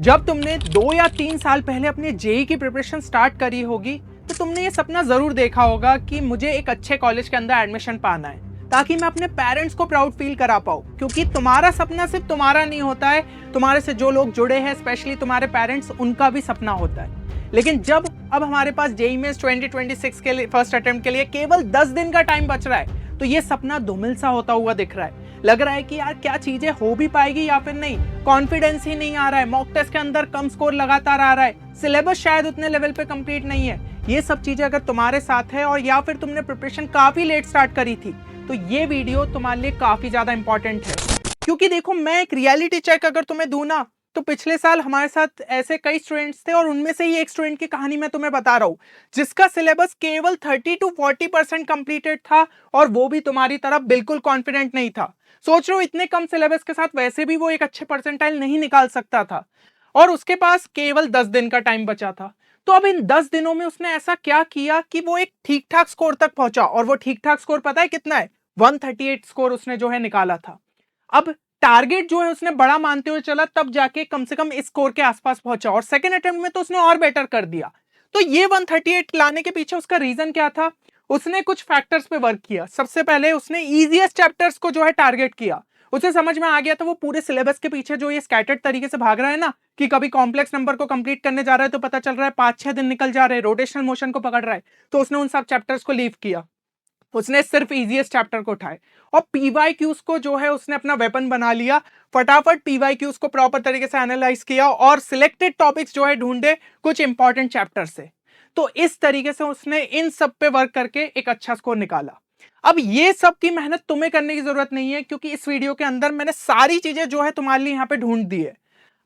जब तुमने 2 या 3 साल पहले अपने जेई की प्रिपरेशन स्टार्ट करी होगी तो तुमने ये सपना जरूर देखा होगा कि मुझे एक अच्छे कॉलेज के अंदर एडमिशन पाना है ताकि मैं अपने पेरेंट्स को प्राउड फील करा पाऊँ, क्योंकि तुम्हारा सपना सिर्फ तुम्हारा नहीं होता है, तुम्हारे से जो लोग जुड़े हैं स्पेशली तुम्हारे पेरेंट्स, उनका भी सपना होता है। लेकिन जब अब हमारे पास जेई मेंस 2026 के लिए फर्स्ट अटेम्प्ट के लिए केवल 10 दिन का टाइम बच रहा है तो ये सपना धूमिल सा होता हुआ दिख रहा है। लग रहा है कि यार क्या चीजें हो भी पाएगी या फिर नहीं, कॉन्फिडेंस ही नहीं आ रहा है, मॉक टेस्ट के अंदर कम स्कोर लगातार आ रहा है, सिलेबस शायद उतने लेवल पे कंप्लीट नहीं है। ये सब चीजें अगर तुम्हारे साथ है और या फिर तुमने प्रिपरेशन काफी लेट स्टार्ट करी थी तो ये वीडियो तुम्हारे लिए काफी ज्यादा इंपॉर्टेंट है। क्योंकि देखो, मैं एक रियलिटी चेक अगर तुम्हें दूं ना तो पिछले साल हमारे साथ ऐसे कई स्टूडेंट्स थे और उनमें से ही एक स्टूडेंट की कहानी मैं तुम्हें बता रहा हूँ जिसका सिलेबस केवल 30 to 40% कंप्लीटेड था और वो भी तुम्हारी तरह बिल्कुल कॉन्फिडेंट नहीं था। सोच रहे हो, इतने कम सिलेबस के साथ वैसे भी वो एक अच्छे परसेंटाइल नहीं निकाल सकता था और उसके पास केवल 10 दिन का टाइम बचा था। तो अब इन 10 दिनों में उसने ऐसा क्या किया कि वो एक ठीक ठाक स्कोर तक पहुंचा, और वो ठीक ठाक स्कोर पता है कितना है? 138 स्कोर उसने जो है निकाला था। अब टारगेट जो है उसने बड़ा मानते हुए चला, तब जाके कम से कम इस स्कोर के आसपास पहुंचा और सेकंड अटेम्प्ट में तो उसने और बेटर कर दिया। तो ये 138 लाने के पीछे उसका रीजन क्या था? उसने कुछ फैक्टर्स पे वर्क किया। सबसे पहले उसने इजीएस्ट चैप्टर्स को जो है टारगेट किया। उसे समझ में आ गया था वो पूरे सिलेबस के पीछे जो ये स्कैटर्ड तरीके से भाग रहा है ना, कि कभी कॉम्प्लेक्स नंबर को कंप्लीट करने जा रहा है तो पता चल रहा है 5-6 दिन निकल जा रहे हैं, रोटेशनल मोशन को पकड़ रहा है, तो उसने उन सब चैप्टर्स को लीव किया। उसने सिर्फ इजीएस्ट चैप्टर को उठाए और पीवाईक्यूज को जो है उसने अपना वेपन बना लिया। फटाफट पीवाईक्यूज को प्रॉपर तरीके से एनालाइज किया और सिलेक्टेड टॉपिक्स जो है ढूंढे कुछ इंपॉर्टेंट चैप्टर से। तो इस तरीके से उसने इन सब पे वर्क करके एक अच्छा स्कोर निकाला। अब ये सब की मेहनत तुम्हें करने की जरूरत नहीं है, क्योंकि इस वीडियो के अंदर मैंने सारी चीजें जो है तुम्हारे लिए यहाँ पे ढूंढ दी है।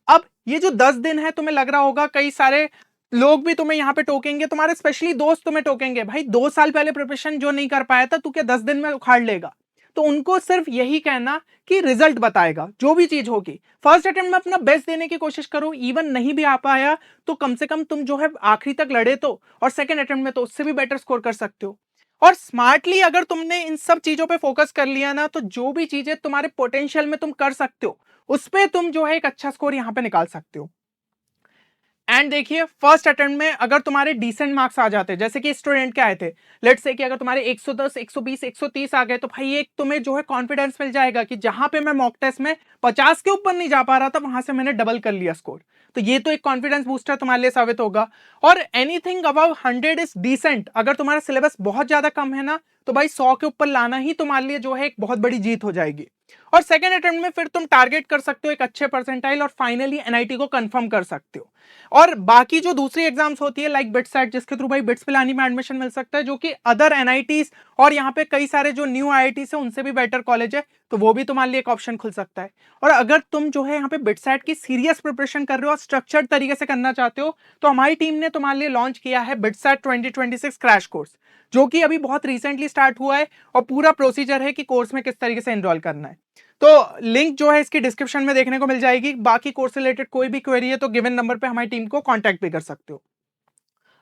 अब ये जो 10 दिन है, तुम्हें लग रहा होगा कई सारे लोग भी तुम्हें यहाँ पे टोकेंगे, तुम्हारे स्पेशली दोस्त तुम्हें टोकेंगे, भाई 2 साल पहले प्रिपरेशन जो नहीं कर पाया था तू क्या 10 दिन में उखाड़ लेगा? तो उनको सिर्फ यही कहना कि रिजल्ट बताएगा, जो भी चीज होगी फर्स्ट अटेम्प्ट में अपना बेस्ट देने की कोशिश करो। इवन नहीं भी आ पाया तो कम से कम तुम जो है आखिरी तक लड़े तो, और सेकंड अटेम्प्ट में तो उससे भी बेटर स्कोर कर सकते हो। और स्मार्टली अगर तुमने इन सब चीजों पे फोकस कर लिया ना तो जो भी चीजें तुम्हारे पोटेंशियल में तुम कर सकते हो उस पे तुम जो है एक अच्छा स्कोर यहाँ पे निकाल सकते हो। एंड देखिए, फर्स्ट अटेम्प्ट में अगर तुम्हारे डिसेंट मार्क्स आ जाते, जैसे कि स्टूडेंट के आए थे, लेट्स से कि अगर तुम्हारे 110, 120, 130 आ गए तो भाई एक तुम्हें जो है कॉन्फिडेंस मिल जाएगा कि जहां पे मैं मॉक टेस्ट में 50 के ऊपर नहीं जा पा रहा था वहां से मैंने डबल कर लिया स्कोर। तो ये तो एक कॉन्फिडेंस बूस्टर तुम्हारे लिए साबित होगा। और एनीथिंग अबव 100 इज डिसेंट। अगर तुम्हारा सिलेबस बहुत ज्यादा कम है ना तो भाई 100 के ऊपर लाना ही तुम्हारे लिए जो है एक बहुत बड़ी जीत हो जाएगी। और सेकंड अटेम्प्ट में फिर तुम टारगेट कर सकते हो एक अच्छे परसेंटाइल और फाइनली एनआईटी को कंफर्म कर सकते हो। और बाकी जो दूसरी एग्जाम्स होती है लाइक बिट्सैट, जिसके थ्रू भाई बिट्स पिलानी में एडमिशन मिल सकता है, जो कि अदर एनआईटीज और यहाँ पे कई सारे जो न्यू आईआईटी है उनसे भी बेटर कॉलेज है, तो वो भी तुम्हारे लिए एक ऑप्शन खुल सकता है। और अगर तुम जो है यहाँ पे बिट्सैट की सीरियस प्रिपरेशन कर रहे हो और स्ट्रक्चर्ड तरीके से करना चाहते हो तो हमारी टीम ने तुम्हारे लिए लॉन्च किया है बिट्सैट 2026 क्रैश कोर्स, जो कि अभी बहुत रिसेंटली स्टार्ट हुआ है और पूरा प्रोसीजर है कि कोर्स में किस तरीके से एनरोल करना है। तो लिंक जो है इसकी डिस्क्रिप्शन में देखने को मिल जाएगी। बाकी कोर्स रिलेटेड कोई भी क्वेरी है तो गिवन नंबर पे हमारी टीम को कांटेक्ट भी कर सकते हो।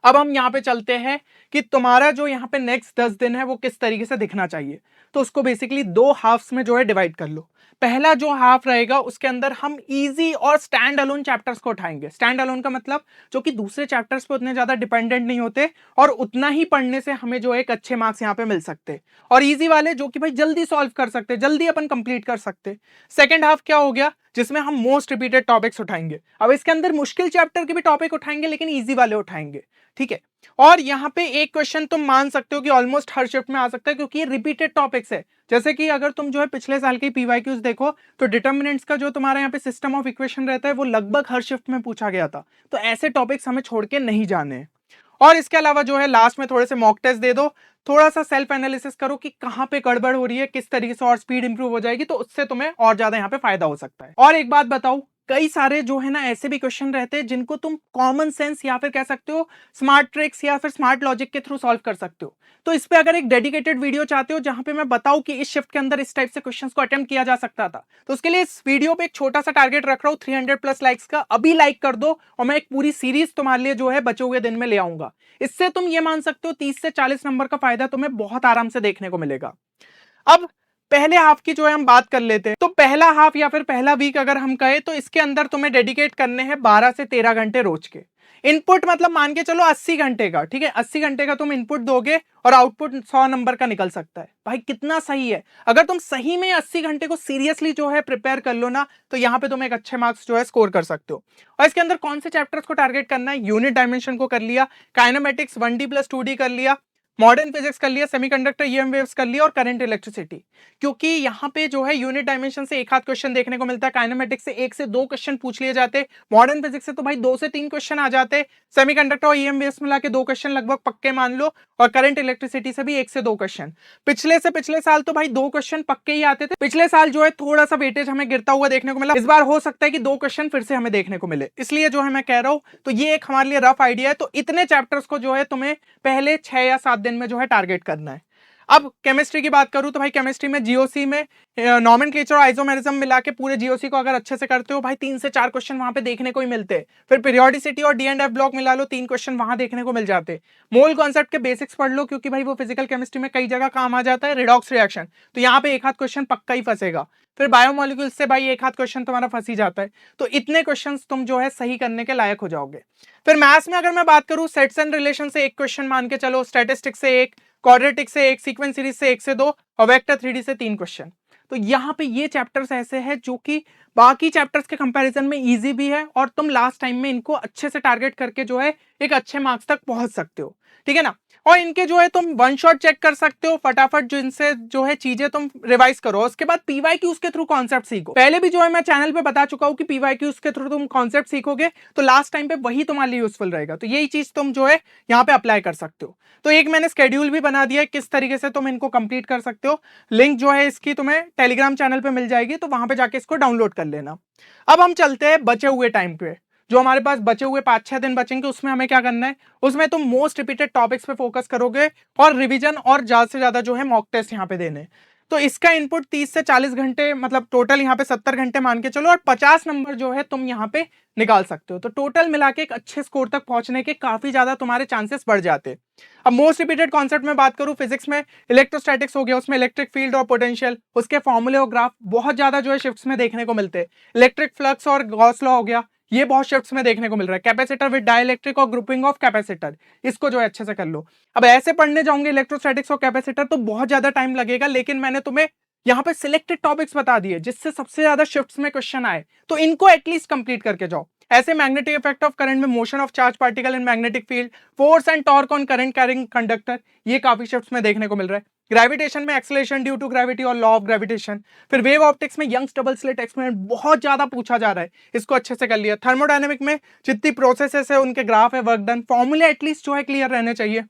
अब हम यहाँ पे चलते हैं कि तुम्हारा जो यहाँ पे नेक्स्ट 10 दिन है वो किस तरीके से दिखना चाहिए। तो उसको बेसिकली 2 हाफ्स में जो है डिवाइड कर लो। पहला जो हाफ रहेगा उसके अंदर हम इजी और स्टैंड अलोन चैप्टर्स को उठाएंगे। स्टैंड अलोन का मतलब जो कि दूसरे चैप्टर्स पे उतने ज्यादा डिपेंडेंट नहीं होते और उतना ही पढ़ने से हमें जो एक अच्छे मार्क्स यहाँ पे मिल सकते, और इजी वाले जो कि भाई जल्दी सॉल्व कर सकते, जल्दी अपन कंप्लीट कर सकते। सेकेंड हाफ क्या हो गया, जिसमें हम मोस्ट रिपीटेड टॉपिक्स उठाएंगे। अब इसके अंदर मुश्किल चैप्टर के भी टॉपिक उठाएंगे लेकिन इजी वाले उठाएंगे, ठीक है। और यहाँ पे एक क्वेश्चन तुम मान सकते हो कि ऑलमोस्ट हर शिफ्ट में आ सकता है क्योंकि ये रिपीटेड टॉपिक्स है। जैसे कि अगर तुम जो है पिछले साल के पीवाईक्यूज देखो तो डिटर्मिनेंट्स का जो तुम्हारा यहाँ पे सिस्टम ऑफ इक्वेशन रहता है वो लगभग हर शिफ्ट में पूछा गया था। तो ऐसे टॉपिक्स हमें छोड़ के नहीं जाने हैं। और इसके अलावा जो है लास्ट में थोड़े से मॉक टेस्ट दे दो, थोड़ा सा सेल्फ एनालिसिस करो कि कहाँ पे गड़बड़ हो रही है, किस तरीके से और स्पीड इंप्रूव हो जाएगी, तो उससे तुम्हें और ज्यादा यहाँ पे फायदा हो सकता है। और एक बात बताऊं, कई सारे जो है ना ऐसे भी क्वेश्चन रहते हैं जिनको तुम कॉमन सेंस या फिर कह सकते हो स्मार्ट ट्रिक्स या फिर स्मार्ट लॉजिक के थ्रू सॉल्व कर सकते हो। तो इस पे अगर एक डेडिकेटेड वीडियो चाहते हो जहां पे मैं बताऊं कि इस शिफ्ट के अंदर इस टाइप से क्वेश्चंस को अटेम्प्ट किया जा सकता था, तो उसके लिए इस वीडियो पे एक छोटा सा टारगेट रख रहा हूं 300+ लाइक्स का। अभी लाइक कर दो और मैं एक पूरी सीरीज तुम्हारे लिए जो है बचे हुए दिन में ले आऊंगा। इससे तुम ये मान सकते हो 30 से 40 नंबर का फायदा तुम्हें बहुत आराम से देखने को मिलेगा। अब पहले हाफ की जो है हम बात कर लेते हैं। तो पहला हाफ या फिर पहला वीक अगर हम कहें तो इसके अंदर तुम्हें डेडिकेट करने हैं 12 से 13 घंटे रोज के। इनपुट मतलब मान के चलो 80 घंटे का, ठीक है, 80 घंटे का तुम इनपुट दोगे और आउटपुट 100 नंबर का निकल सकता है। भाई कितना सही है, अगर तुम सही में 80 घंटे को सीरियसली जो है प्रिपेयर कर लो ना, तो यहाँ पे तुम एक अच्छे मार्क्स जो है स्कोर कर सकते हो। और इसके अंदर कौन से चैप्टर्स को टारगेट करना है, यूनिट डायमेंशन को कर लिया, काइनेमेटिक्स 1D प्लस 2D कर लिया, मॉडर्न फिजिक्स कर लिया, सेमीकंडक्टर ईएम वेव्स कर लिया और करंट इलेक्ट्रिसिटी। क्योंकि यहाँ पे जो है यूनिट डायमेंशन से एक आध क्वेश्चन देखने को मिलता है, काइनेमेटिक्स से 1 से 2 क्वेश्चन पूछ लिए जाते, मॉडर्न फिजिक्स से तो भाई 2 से 3 क्वेश्चन आ जाते, सेमीकंडक्टर और ईएम वेव्स मिला के 2 क्वेश्चन लगभग पक्के मान लो, और करंट इलेक्ट्रिसिटी से भी 1 से 2 क्वेश्चन। पिछले से पिछले साल तो भाई 2 क्वेश्चन पक्के ही आते थे, पिछले साल जो है थोड़ा सा वेटेज हमें गिरता हुआ देखने को मिला, इस बार हो सकता है कि 2 क्वेश्चन फिर से हमें देखने को मिले, इसलिए जो है मैं कह रहा हूं, तो ये एक हमारे लिए रफ आइडिया है। तो इतने चैप्टर्स को जो है तुम्हें पहले 6 या 7 दिन में जो है टारगेट करना है। अब केमिस्ट्री की बात करूं तो भाई केमिस्ट्री में जीओसी में नॉमेनक्लेचर और आइसोमेरिज्म मिला के पूरे जीओसी को अगर अच्छे से करते हो भाई 3 से 4 क्वेश्चन वहां पे देखने को ही मिलते हैं। फिर पीरियोडिसिटी और डी एंड एफ ब्लॉक मिला लो, 3 क्वेश्चन वहां देखने को मिल जाते। मोल कॉन्सेप्ट के बेसिक्स पढ़ लो, क्योंकि भाई वो फिजिकल केमिस्ट्री में कई जगह काम आ जाता है, रिडॉक्स रिएक्शन, तो यहाँ पे एक आध क्वेश्चन पक्का ही फंसेगा। फिर बायोमोलिक्यूल्स से भाई एक आध क्वेश्चन तुम्हारा फंस ही जाता है। तो इतने क्वेश्चन तुम जो है सही करने के लायक हो जाओगे। फिर मैथ्स में अगर मैं बात करूं, सेट्स एंड रिलेशन से 1 क्वेश्चन मान के चलो, स्टैटिस्टिक्स से 1, क्वाड्रेटिक से 1, सीक्वेंस सीरीज से 1 से 2 और वेक्टर 3D से 3 क्वेश्चन। तो यहाँ पे ये चैप्टर्स ऐसे हैं जो कि बाकी चैप्टर्स के कंपैरिजन में इजी भी है, और तुम लास्ट टाइम में इनको अच्छे से टारगेट करके जो है एक अच्छे मार्क्स तक पहुंच सकते हो, ठीक है ना। और इनके जो है तुम वन शॉट चेक कर सकते हो फटाफट, जो इनसे जो है चीजें तुम रिवाइज करो, उसके बाद पीवाईक्यूज के थ्रू कॉन्सेप्ट सीखो। पहले भी जो है मैं चैनल पे बता चुका हूं कि पीवाईक्यूज के थ्रू तुम कॉन्सेप्ट सीखोगे तो लास्ट टाइम पे वही तुम्हारे लिए यूजफुल रहेगा। तो यही चीज तुम जो है यहाँ पे अप्लाई कर सकते हो। तो एक मैंने स्केड्यूल भी बना दिया है किस तरीके से तुम इनको कंप्लीट कर सकते हो, लिंक जो है इसकी तुम्हें टेलीग्राम चैनल पे मिल जाएगी, तो वहां पे जाके इसको डाउनलोड कर लेना। अब हम चलते हैं बचे हुए टाइम पे, जो हमारे पास बचे हुए 5-6 दिन बचेंगे, उसमें हमें क्या करना है, उसमें तुम मोस्ट रिपीटेड टॉपिक्स पे फोकस करोगे और रिवीजन और ज्यादा से ज्यादा जो है मॉक टेस्ट यहाँ पे देने। तो इसका इनपुट 30 से 40 घंटे, मतलब टोटल यहाँ पे 70 घंटे मान के चलो, और 50 नंबर जो है तुम यहाँ पे निकाल सकते हो। तो टोटल मिला के एक अच्छे स्कोर तक पहुंचने के काफी ज्यादा तुम्हारे चांसेस बढ़ जाते। अब मोस्ट रिपीटेड कॉन्सेप्ट में बात करूं, फिजिक्स में इलेक्ट्रोस्टैटिक्स हो गया, उसमें इलेक्ट्रिक फील्ड और पोटेंशियल, उसके फॉर्मूले और ग्राफ बहुत ज्यादा जो है शिफ्ट्स में देखने को मिलते हैं। इलेक्ट्रिक फ्लक्स और गॉस लॉ हो गया, ये बहुत शिफ्ट्स में देखने को मिल रहा है। कैपेसिटर विद डाइलेक्ट्रिक और ग्रुपिंग ऑफ कैपेसिटर, इसको जो है अच्छे से कर लो। अब ऐसे पढ़ने जाओगे इलेक्ट्रोस्टैटिक्स और कैपेसिटर तो बहुत ज्यादा टाइम लगेगा, लेकिन मैंने तुम्हें यहाँ पे सिलेक्टेड टॉपिक्स बता दिए जिससे सबसे ज्यादा शिफ्ट्स में क्वेश्चन आए, तो इनको एटलीस्ट कंप्लीट करके जाओ। ऐसे मैग्नेटिक इफेक्ट ऑफ करंट में, motion of charge particle in magnetic field, force and torque on current carrying conductor, ये काफी शिफ्ट्स में देखने को मिल रहा है। ग्रेविटेशन में एक्सेलरेशन ड्यू टू ग्रेविटी और लॉ ऑफ ग्रेविटेशन। फिर वेव ऑप्टिक्स में यंग्स डबल स्लिट एक्सपेरिमेंट बहुत ज्यादा पूछा जा रहा है, इसको अच्छे से कर लिया। थर्मोडायनेमिक में जितनी प्रोसेसेस है उनके ग्राफ है, वर्क डन, फॉर्मूले एटलीस्ट जो है क्लियर रहने चाहिए।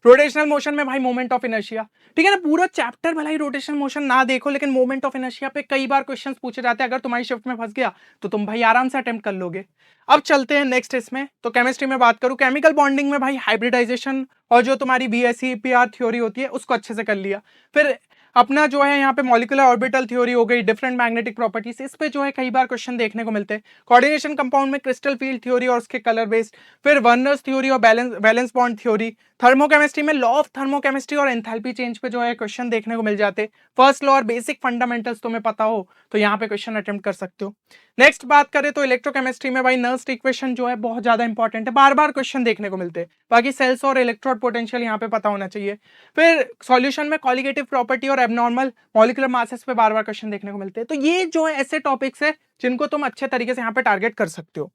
रोटेशनल मोशन में भाई मोमेंट ऑफ इनर्शिया, ठीक है ना, पूरा चैप्टर भला ही रोटेशनल मोशन ना देखो, लेकिन मोमेंट ऑफ इनर्शिया पे कई बार क्वेश्चंस पूछे जाते हैं, अगर तुम्हारी शिफ्ट में फंस गया तो तुम भाई आराम से अटेम्प्ट कर लोगे। अब चलते हैं नेक्स्ट इसमें, तो केमिस्ट्री में बात करूं, केमिकल बॉन्डिंग में भाई हाइब्रिडाइजेशन और जो तुम्हारी BSEPR थ्योरी होती है उसको अच्छे से कर लिया। फिर अपना जो है यहाँ पे मॉलिक्यूलर ऑर्बिटल थ्योरी हो गई, डिफरेंट मैग्नेटिक प्रॉपर्टीज, इस पे जो है कई बार क्वेश्चन देखने को मिलते हैं। कोऑर्डिनेशन कंपाउंड में क्रिस्टल फील्ड थ्योरी और उसके कलर बेस्ड, फिर वर्नर्स थ्योरी और वैलेंस बॉन्ड थ्योरी। थर्मोकेमिस्ट्री में लॉ ऑफ थर्मोकेमिस्ट्री और एंथैल्पी चेंज पे जो है क्वेश्चन देखने को मिल जाते। फर्स्ट लॉ और बेसिक फंडामेंटल्स तुम्हें पता हो तो यहाँ पे क्वेश्चन अटेम्प्ट कर सकते हो। नेक्स्ट बात करें तो इलेक्ट्रोकेमिस्ट्री में भाई नर्स्ट इक्वेशन जो है बहुत ज्यादा इंपॉर्टेंट है, बार बार क्वेश्चन देखने को मिलते हैं। बाकी सेल्स और इलेक्ट्रोड पोटेंशियल यहाँ पे पता होना चाहिए। फिर सॉल्यूशन में कॉलिगेटिव प्रॉपर्टी और एबनॉर्मल मॉलिक्यूलर मासेस पे बार बार क्वेश्चन देखने को मिलते हैं। तो ये जो है ऐसे टॉपिक्स है जिनको तुम अच्छे तरीके से यहाँ पे टारगेट कर सकते हो।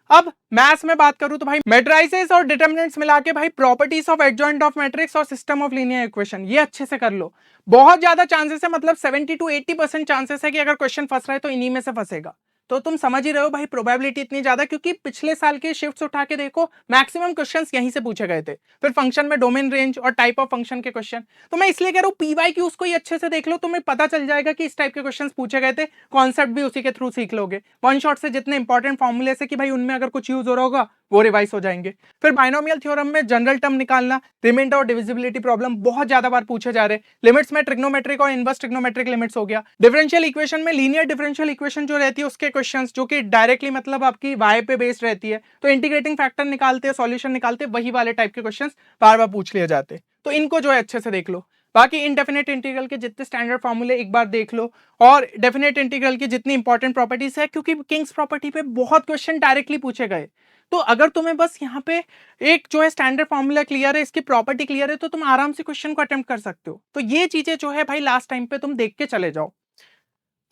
अब मैथ्स में बात करूं तो भाई मैट्रिसेस और डिटरमिनेंट्स मिला के भाई properties of adjoint of matrix और सिस्टम ऑफ लीनियर इक्वेशन, ये अच्छे से कर लो। बहुत ज्यादा चांसेस है, मतलब 70 to 80% चांसेस है कि अगर क्वेश्चन फंस रहा है तो इन्हीं में से फंसेगा। तो तुम समझ ही रहे हो भाई प्रोबेबिलिटी इतनी ज्यादा, क्योंकि पिछले साल के शिफ्ट्स उठा के देखो मैक्सिमम क्वेश्चंस यहीं से पूछे गए थे। फिर फंक्शन में डोमेन रेंज और टाइप ऑफ फंक्शन के क्वेश्चन, तो मैं इसलिए कह रहा हूँ पीवाईक्यू उसको ही अच्छे से देख लो, तुम्हें पता चल जाएगा कि इस टाइप के क्वेश्चंस पूछे गए थे, कॉन्सेप्ट भी उसी के थ्रू सीख लोगे। वन शॉट से जितने इंपॉर्टेंट फॉर्मूले से कि भाई उनमें अगर कुछ यूज हो रहा होगा वो रिवाइज हो जाएंगे। फिर बाइनोमियल थ्योरम में जनरल टर्म निकालना, रिमाइंडर और डिविजिबिलिटी प्रॉब्लम बहुत ज्यादा बार पूछे जा रहे। लिमिट्स में ट्रिग्नोमेट्रिक और इनवर्स ट्रिग्नोमेट्रिक लिमिट्स हो गया। डिफरेंशियल इक्वेशन में लीनियर डिफरेंशियल इक्वेशन जो रहती है उसके क्वेश्चंस जो कि डायरेक्टली मतलब आपकी y पे बेस्ड रहती है, तो इंटीग्रेटिंग फैक्टर निकालते हैं, सॉल्यूशन निकालते हैं, वही वाले टाइप के क्वेश्चंस बार बार पूछ लिए जाते हैं। तो इनको जो है अच्छे से देख लो। बाकी इनडेफिनेट इंटीग्रल के जितने स्टैंडर्ड फॉर्मूले एक बार देख लो, और डेफिनेट इंटीग्रल की जितनी इंपॉर्टेंट प्रॉपर्टीज है, क्योंकि किंग्स प्रॉपर्टी पे बहुत क्वेश्चन डायरेक्टली पूछे गए। तो अगर तुम्हें बस यहाँ पे एक जो है स्टैंडर्ड फॉर्मूला क्लियर है, इसकी प्रॉपर्टी क्लियर है, तो तुम आराम से क्वेश्चन को अटेम्प्ट कर सकते हो। तो ये चीजें जो है भाई लास्ट टाइम पे तुम देख के चले जाओ।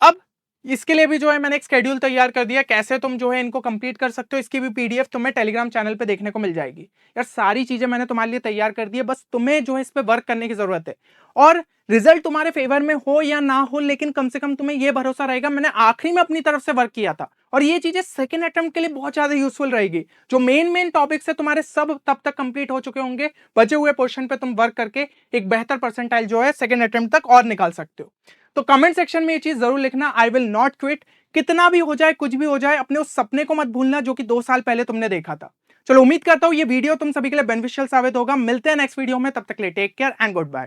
अब इसके लिए भी जो है मैंने एक शेड्यूल तैयार कर दिया, कैसे तुम जो है इनको कंप्लीट कर सकते हो। इसकी भी पीडीएफ तुम्हें टेलीग्राम चैनल पे देखने को मिल जाएगी। यार सारी चीजें मैंने तुम्हारे लिए तैयार कर दी है, बस तुम्हें जो है इस पे वर्क करने की जरूरत है। और रिजल्ट तुम्हारे फेवर में हो या ना हो, लेकिन कम से कम तुम्हें यह भरोसा रहेगा मैंने आखिरी में अपनी तरफ से वर्क किया था, और ये चीजें सेकंड अटेम्प्ट के लिए बहुत ज्यादा यूजफुल रहेगी। जो मेन टॉपिक्स है तुम्हारे सब तब तक कंप्लीट हो चुके होंगे, बचे हुए पोर्शन पे तुम वर्क करके एक बेहतर परसेंटाइल जो है सेकंड अटेम्प्ट तक और निकाल सकते हो। तो कमेंट सेक्शन में ये चीज जरूर लिखना, आई विल नॉट क्विट। कितना भी हो जाए, कुछ भी हो जाए, अपने उस सपने को मत भूलना जो कि 2 साल पहले तुमने देखा था। चलो, उम्मीद करता हूं ये वीडियो तुम सभी के लिए बेनिफिशियल साबित होगा। मिलते हैं नेक्स्ट वीडियो में, तब तक के लिए take care and good bye.